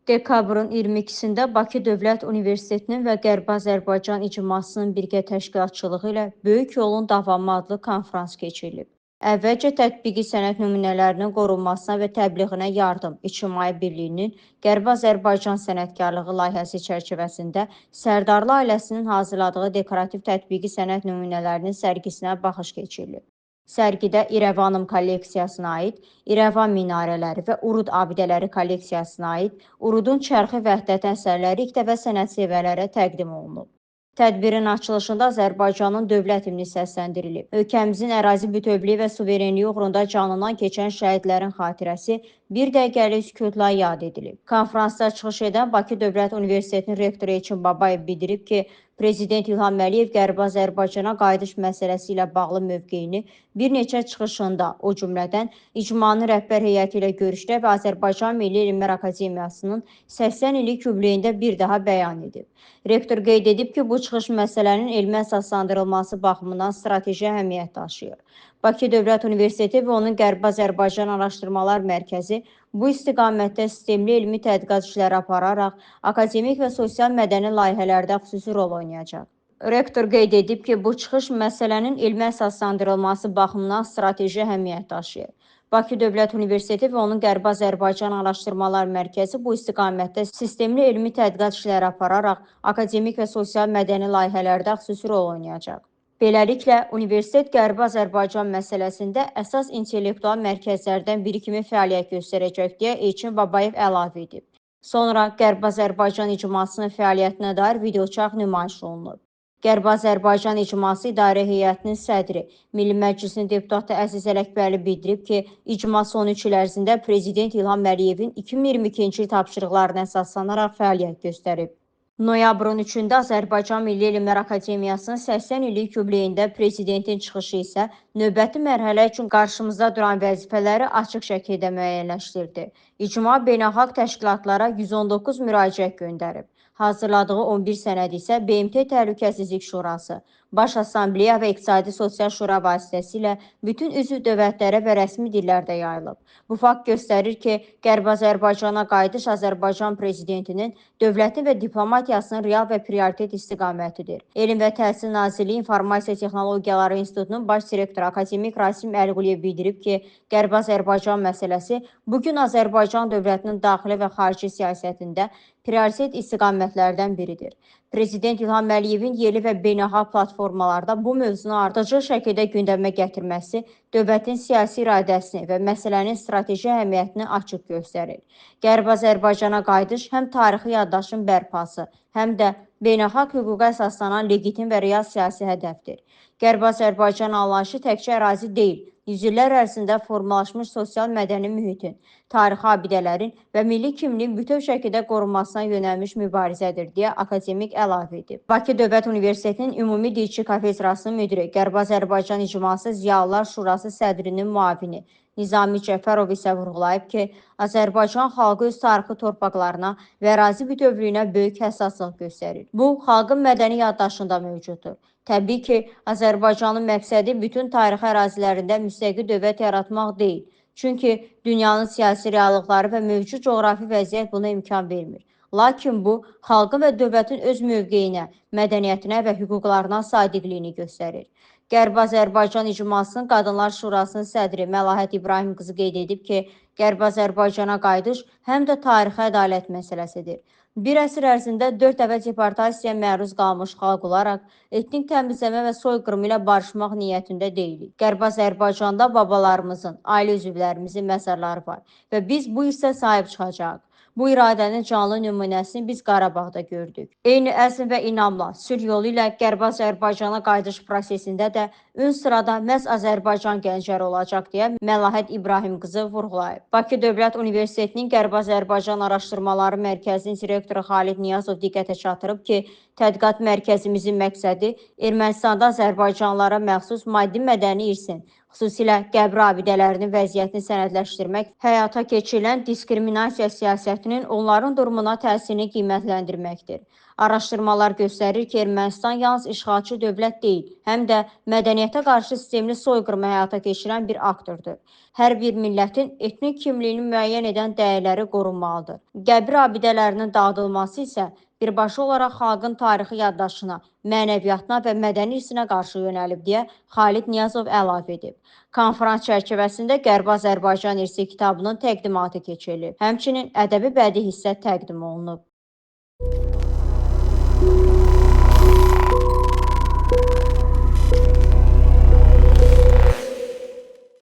Dekabrın 22-sində Bakı Dövlət Universitetinin və Qərbi Azərbaycan İcmasının birgə təşkilatçılığı ilə Böyük Yolun Davamı adlı konfrans keçirilib. Əvvəlcə tətbiqi sənəd nümunələrinin qorunmasına və təbliğinə yardım İctimai Birliyinin Qərbi Azərbaycan sənətkarlığı layihəsi çərçivəsində Sərdarlı ailəsinin hazırladığı dekorativ tətbiqi sənəd nümunələrinin sərgisinə baxış keçirilib. Sərgidə İrəvanım kolleksiyasına aid İrəvan minarələri və Urud abidələri kolleksiyasına aid Urudun çərxi vəhdət əsərləri ilk dəfə sənətsevərlərə təqdim olunub. Tədbirin açılışında Azərbaycanın dövlət himni səsləndirilib. Ölkəmizin ərazi bütövlüyü və suverenliyi uğrunda canından keçən şəhidlərin xatirəsi bir dəqiqəlik sükutla yad edilib. Konfransda çıxış edən Bakı Dövlət Universitetinin rektoru Elçin Babayev bildirib ki, Prezident İlham Əliyev Qərbi Azərbaycana qayıdış məsələsi ilə bağlı mövqeyini bir neçə çıxışında, o cümlədən İcmanın rəhbər heyəti ilə görüşdə və Azərbaycan Milli Elmlər Akademiyasının 80 illik yubileyində bir daha bəyan edib. Rektor qeyd edib ki, bu çıxış məsələnin elmi əsaslandırılması baxımından strateji əhəmiyyət daşıyır. Bakı Dövlət Universiteti və onun Qərbi Azərbaycan Araşdırmalar Mərkəzi bu istiqamətdə sistemli elmi tədqiqat işləri apararaq akademik və sosial mədəni layihələrdə xüsusi rol oynayacaq. Rektor qeyd edib ki, bu çıxış məsələnin elmi əsaslandırılması baxımından strateji əhəmiyyət daşıyır. Bakı Dövlət Universiteti və onun Qərbi Azərbaycan Araşdırmalar Mərkəzi bu istiqamətdə sistemli elmi tədqiqat işləri apararaq akademik və sosial mədəni layihələrdə xüsusi rol oynayacaq. Beləliklə, universitet Qərbi Azərbaycan məsələsində əsas intellektual mərkəzlərdən biri kimi fəaliyyət göstərəcək deyə Elçin Babayev əlavə edib. Sonra Qərbi Azərbaycan İcmasının fəaliyyətinə dair videoçarx nümayiş olunub. Qərbi Azərbaycan İcması İdarə Heyətinin sədri, Milli Məclisin deputatı Əziz Ələkbərli bildirib ki, icma son 3 il ərzində Prezident İlham Əliyevin 2022-ci il tapşırıqlarına əsaslanaraq fəaliyyət göstərib. Noyabrın 3-də Azərbaycan Milli Elmlər Akademiyasının 80 illik yubileyində Prezidentin çıxışı isə növbəti mərhələ üçün qarşımızda duran vəzifələri açıq şəkildə müəyyənləşdirdi. İcma beynəlxalq təşkilatlara 119 müraciət göndərib. Hazırladığı 11 sənəd isə BMT Təhlükəsizlik Şurası, Baş Assambleya və İqtisadi Sosial Şura vasitəsilə bütün üzv dövlətlərə və rəsmi dillərdə yayılıb. Bu fakt göstərir ki, Qərbi Azərbaycana qayıdış Azərbaycan Prezidentinin dövlətin və diplomatiyasının real və prioritet istiqamətidir. Elm və Təhsil Nazirliyi İnformasiya Texnologiyaları İnstitutunun baş direktoru akademik Rasim Əlquliyev bildirib ki, Qərbi Azərbaycan məsələsi bugün Azərbaycan dövlətinin daxili və xarici siyasətində prioritet istiqamətlərdən biridir. Prezident İlham Əliyevin yerli və beynəlxalq platformalarda bu mövzunu ardıcıl şəkildə gündəmə gətirməsi dövlətin siyasi iradəsini və məsələnin strateji əhəmiyyətini açıq göstərir. Qərbi Azərbaycana qayıdış həm tarixi yaddaşın bərpası, həm də beynəlxalq hüquqa əsaslanan legitim və real siyasi hədəfdir. Qərbi Azərbaycan anlayışı təkcə ərazi deyil, yüzillər ərzində formalaşmış sosial mədəni mühitin, tarixi abidələrin və milli kimliyin bütöv şəkildə qorunmasına yönəlmiş mübarizədir, deyə akademik əlavə edib. Bakı Dövlət Universitetinin Ümumi Dilçi Kafedrasının müdiri, Qərbi Azərbaycan İcması Ziyalılar Şurası sədrinin müavini Nizami Cəfərov isə vurğulayıb ki, Azərbaycan xalqı öz tarixi torpaqlarına və ərazi bütövlüyünə böyük həssaslıq göstərir. Bu, xalqın mədəni yaddaşında mövcuddur. Təbii ki, Azərbaycanın məqsədi bütün tarixi ərazilərində müstəqil dövlət yaratmaq deyil. Çünki dünyanın siyasi reallıqları və mövcud coğrafi vəziyyət buna imkan vermir. Lakin bu, xalqın və dövlətin öz mövqeyinə, mədəniyyətinə və hüquqlarına sadiqliyini göstərir. Qərbi Azərbaycan İcmasının Qadınlar Şurasının sədri Məlahət İbrahim qızı qeyd edib ki, Qərbi Azərbaycana qayıdış həm də tarixi ədalət məsələsidir. Bir əsr ərzində 4 dəfə deportasiyaya məruz qalmış xalq olaraq etnik təmizləmə və soyqırımı ilə barışmaq niyyətində deyilik. Qərbi Azərbaycanda babalarımızın, ailə üzvlərimizin məzarları var və biz bu hissə sahib çıxacağıq. Bu iradənin canlı nümunəsini biz Qarabağda gördük. Eyni əzm və inamla sülh yolu ilə Qərbi Azərbaycana qayıdış prosesində də ön sırada məhz Azərbaycan gəncləri olacaq deyə Məlahət İbrahim qızı vurğulayıb. Bakı Dövlət Universitetinin Qərbi Azərbaycan Araşdırmaları Mərkəzinin direktoru Xalid Niyazov diqqətə çatdırıb ki, tədqiqat mərkəzimizin məqsədi Ermənistanda azərbaycanlılara məxsus maddi mədəni irsin, xüsusilə qəbr abidələrinin vəziyyətini sənədləşdirmək, həyata keçirilən diskriminasiya siyasətinin onların durumuna təsirini qiymətləndirməkdir. Araşdırmalar göstərir ki, Ermənistan yalnız işğalçı dövlət deyil, həm də mədəniyyətə qarşı sistemli soyqırımı həyata keçirən bir aktordur. Hər bir millətin etnik kimliyini müəyyən edən dəyərləri qorunmalıdır. Qəbir abidələrinin dağıdılması isə birbaşa olaraq xalqın tarixi yaddaşına, mənəviyyatına və mədəni irsinə qarşı yönəlib deyə Xalid Niyazov əlavə edib. Konfrans çərçivəsində Qərbi Azərbaycan İrsi kitabının təqdimatı keçirilib. Həmçinin ədəbi bədii hissə təqdim olunub.